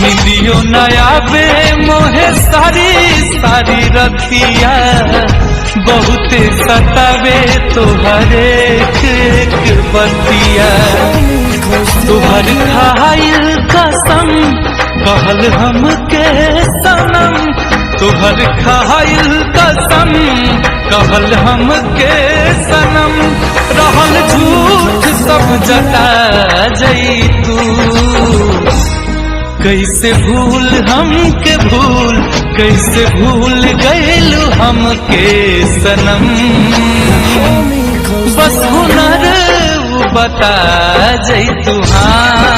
निदियो नया बे मोहे सारी सारी रतिया बहुत सतावे तोहरे एक बतिया तोहर खाइल कसम कहल हमके सनम तोहर खाइल कसम कहल हमके सनम रहल झूठ सब जता जैतू कैसे भूल हमके भूल कैसे भूल गइलू हमके सनम बस हुनर बता जैतू हाँ।